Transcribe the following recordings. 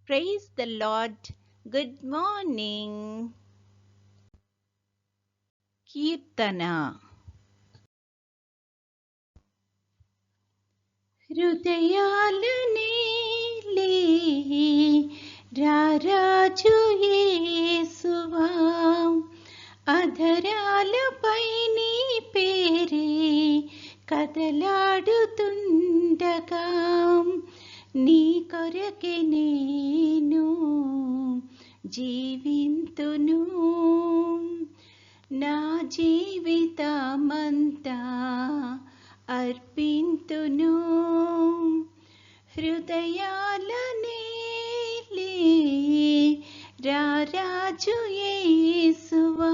Praise the Lord. Good morning. కీర్తన. హృదయాలనే రారాజు యేసువా, అధరాలపై నీ పేరే కదలాడుతుండగా, నీ కొరకే నేను జీవింతును. నా జీవితమంతా అర్పింతును. హృదయాలనే రారాజు యేసువా,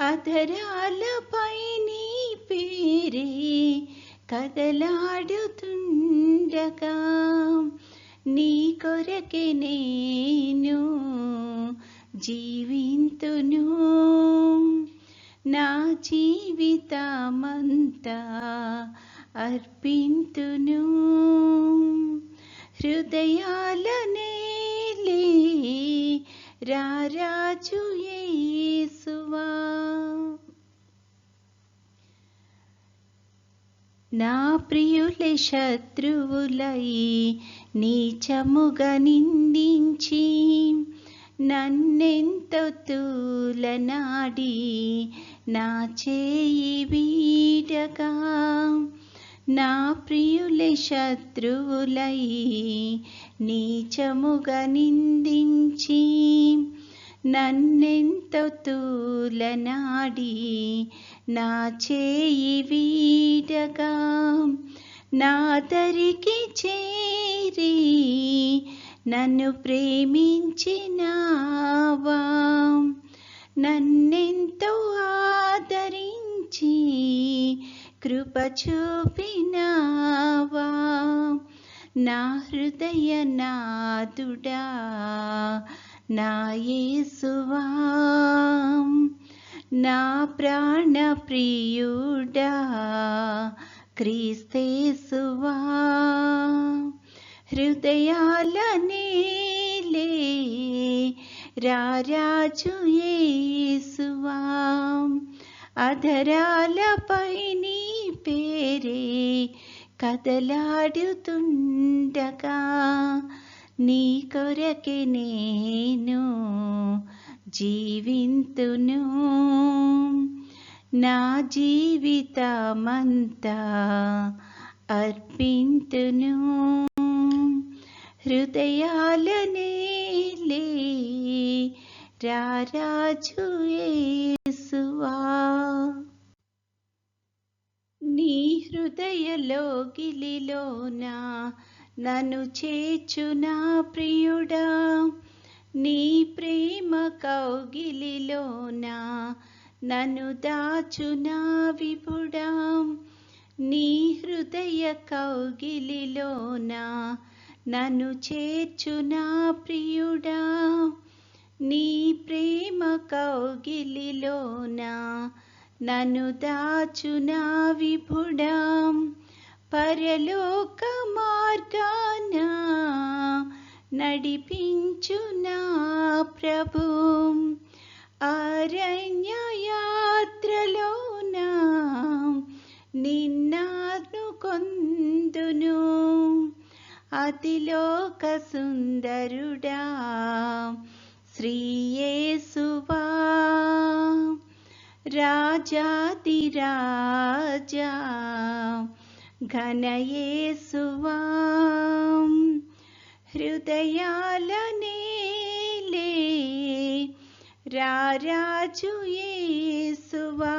అధరాలపై నీ పేరే కదలాడుతుండగా, నీ కొరకే నేను జీవింతును. నా జీవితమంతా అర్పింతును. హృదయాలనే రారాజు యేసువా. నా ప్రియులే శత్రువులై నీచముగా నిందించి, నన్నెంతో తూలనాడి నా చేయి వీడగా, నా ప్రియులే శత్రువులై నీచముగా నిందించి, నన్నెంతో తూలనాడి నా చేయి వీడగా, నా దరికి చేరి నన్ను ప్రేమించినావా, నన్నెంతో ఆదరించి కృప చూపినావా. నా హృదయ నాదుడా నా యేసువా, నా ప్రాణ ప్రియుడా క్రీస్తేసువా. హృదయాలనే రారాజు యేసువా, అధరాలపై నీ పేరే కదలాడుతుండగా, నీ కొరకే నేను జీవింతును. నా జీవితమంతా అర్పింతును. హృదయాలనే రారాజు యేసువా. నీ హృదయలోగిలిలోన నన్ను చేర్చునా ప్రియుడా, నీ ప్రేమ కౌగిలిలోన నన్ను దాచునా విపుడా. నీ హృదయ కౌగిలిలోన నన్ను చేర్చునా ప్రియుడా, నీ ప్రేమ కౌగిలిలోన నన్ను దాచునా విపుడా. పరలోక మార్గాన నడిపించునా ప్రభు, అరణ్య యాత్రలోన నిన్ను కొందును. అతిలోక సుందరుడా శ్రీ యేసువా, రాజాది రాజా ఘన యేసువా. హృదయాలనే రారాజు యేసువా,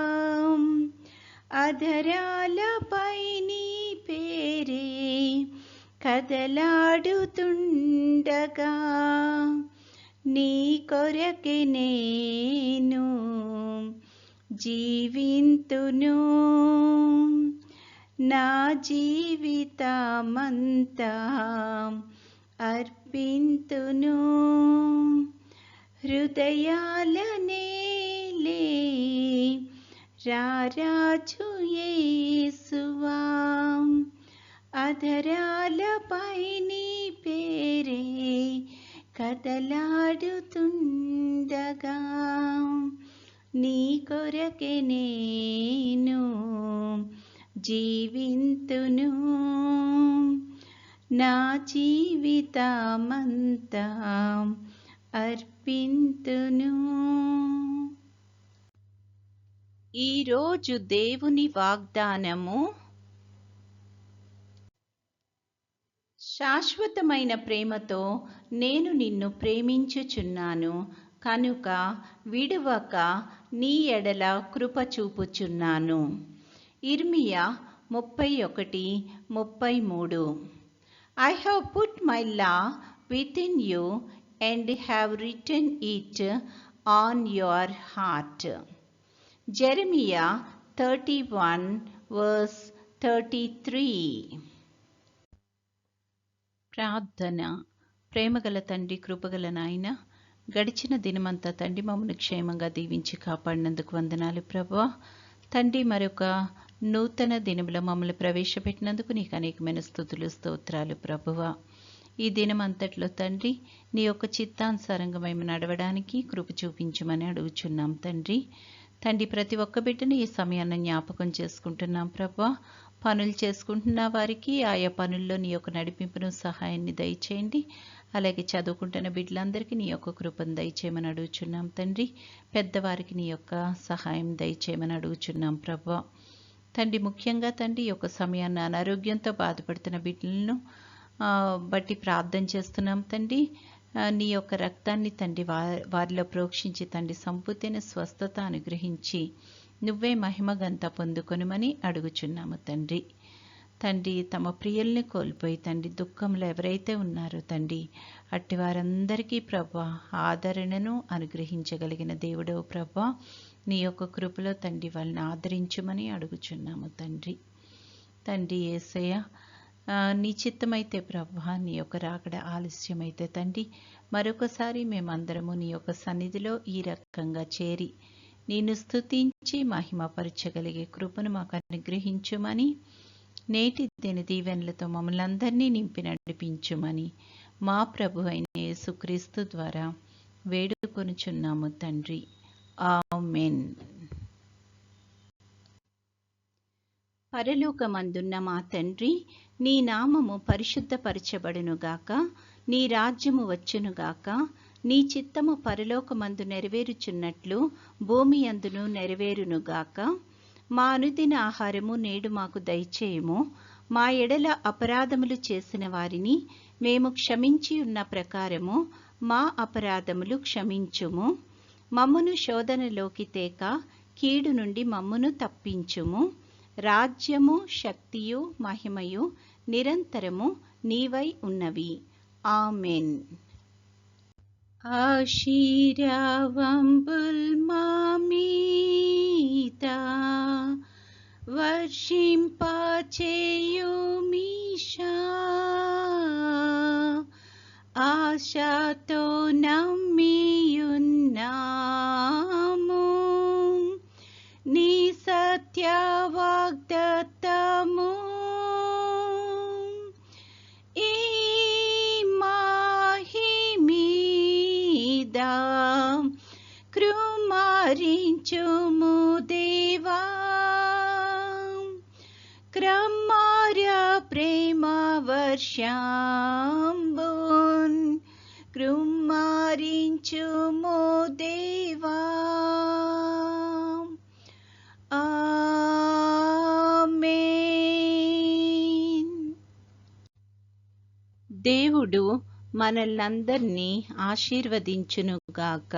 అధరాలపై నీ పేరే కదలాడుతుండగా, నీ కొరకే నేను జీవింతును. నా జీవితమంతా అర్పింతును. హృదయాలనే రారాజు యేసువా, అధరాలపై నీ పేరే ఊపిరే కదలాడుతుండగా నీ కొరకే నేను జీవింతును, నా జీవితమంతా అర్పింతును. ఈరోజు దేవుని వాగ్దానము, శాశ్వతమైన ప్రేమతో నేను నిన్ను ప్రేమించుచున్నాను కనుక విడువక నీ ఎడల కృప చూపుచున్నాను. ఇర్మియా 31:33. I have put my law within you and have written it on your heart. Jeremiah 31:33. ప్రార్థన. ప్రేమగల తండ్రి, కృపగల నాయన, గడిచిన దినమంతా తండ్రి మమ్మల్ని క్షేమంగా దీవించి కాపాడినందుకు వందనాలు ప్రభువా. తండ్రి, మరొక నూతన దినములో మమ్మల్ని ప్రవేశపెట్టినందుకు నీకు అనేకమైన స్తుతులు, స్తోత్రాలు ప్రభువా. ఈ దినమంతట్లో తండ్రి నీ యొక్క చిత్తానుసారంగా మేము నడవడానికి కృప చూపించమని అడుగుచున్నాం తండ్రి. ప్రతి ఒక్క బిడ్డను ఈ సమయాన్ని జ్ఞాపకం చేసుకుంటున్నాం ప్రభువా. పనులు చేసుకుంటున్న వారికి ఆయా పనుల్లో నీ యొక్క నడిపింపును, సహాయాన్ని దయచేయండి. అలాగే చదువుకుంటున్న బిడ్డలందరికీ నీ యొక్క కృపను దయచేయమని అడుగుచున్నాం తండ్రి. పెద్దవారికి నీ యొక్క సహాయం దయచేయమని అడుగుచున్నాం ప్రభువా. ముఖ్యంగా తండ్రి ఈ యొక్క సమయాన్ని అనారోగ్యంతో బాధపడుతున్న బిడ్డలను బట్టి ప్రార్థన చేస్తున్నాం తండ్రి. నీ యొక్క రక్తాన్ని తండ్రి వారిలో ప్రోక్షించి తండ్రి సంపూర్తైన స్వస్థత అనుగ్రహించి నువ్వే మహిమగంత పొందుకొనుమని అడుగుచున్నాము తండ్రి. తమ ప్రియుల్ని కోల్పోయి తండ్రి దుఃఖంలో ఎవరైతే ఉన్నారో తండ్రి అట్టి వారందరికీ ప్రభా ఆదరణను అనుగ్రహించగలిగిన దేవుడవు ప్రభా, నీ యొక్క కృపలో తండ్రి వాళ్ళని ఆదరించుమని అడుగుచున్నాము తండ్రి. యేసయ్య, నీ చిత్తమైతే ప్రభా నీ యొక్క రాకడ ఆలస్యమైతే తండ్రి మరొకసారి మేమందరము నీ యొక్క సన్నిధిలో ఈ రకంగా చేరి నిన్ను స్తుతించి మహిమపరచగలిగే కృపను మాకు అనుగ్రహించుమని, నేటి దిన దీవెనలతో మమ్మల్ని అందరినీ నింపి నడిపించుమని మా ప్రభు అయిన యేసుక్రీస్తు ద్వారా వేడుకొనుచున్నాము తండ్రి. ఆమేన్. పరలోకమందున్న మా తండ్రి, నీ నామము పరిశుద్ధపరచబడునుగాక, నీ రాజ్యము వచ్చునుగాక, నీ చిత్తము పరలోకమందు నెరవేరుచున్నట్లు భూమి అందును నెరవేరునుగాక. మా అనుదిన ఆహారము నేడు మాకు దయచేయుము. మా ఎడల అపరాధములు చేసిన వారిని మేము క్షమించి ఉన్న ప్రకారము మా అపరాధములు క్షమించుము. మమ్మును శోధనలోకి తేక కీడు నుండి మమ్మును తప్పించుము. రాజ్యము, శక్తియు, మహిమయు నిరంతరము నీవై ఉన్నవి. ఆమెన్. ఆశీర్వాదంబుల్ మా మీద వర్షింపచేయుమీశా, ఆశతో నమ్మియున్నాము నీ సత్య వాగ్దత్తము. ఈ మహిమీద కృమారించుము దేవా, క్రమార్య ప్రేమ వర్షంబున్ కృమారించుము దేవా. ఆమేన్. దేవుడు మనల్నందరినీ ఆశీర్వదించునుగాక.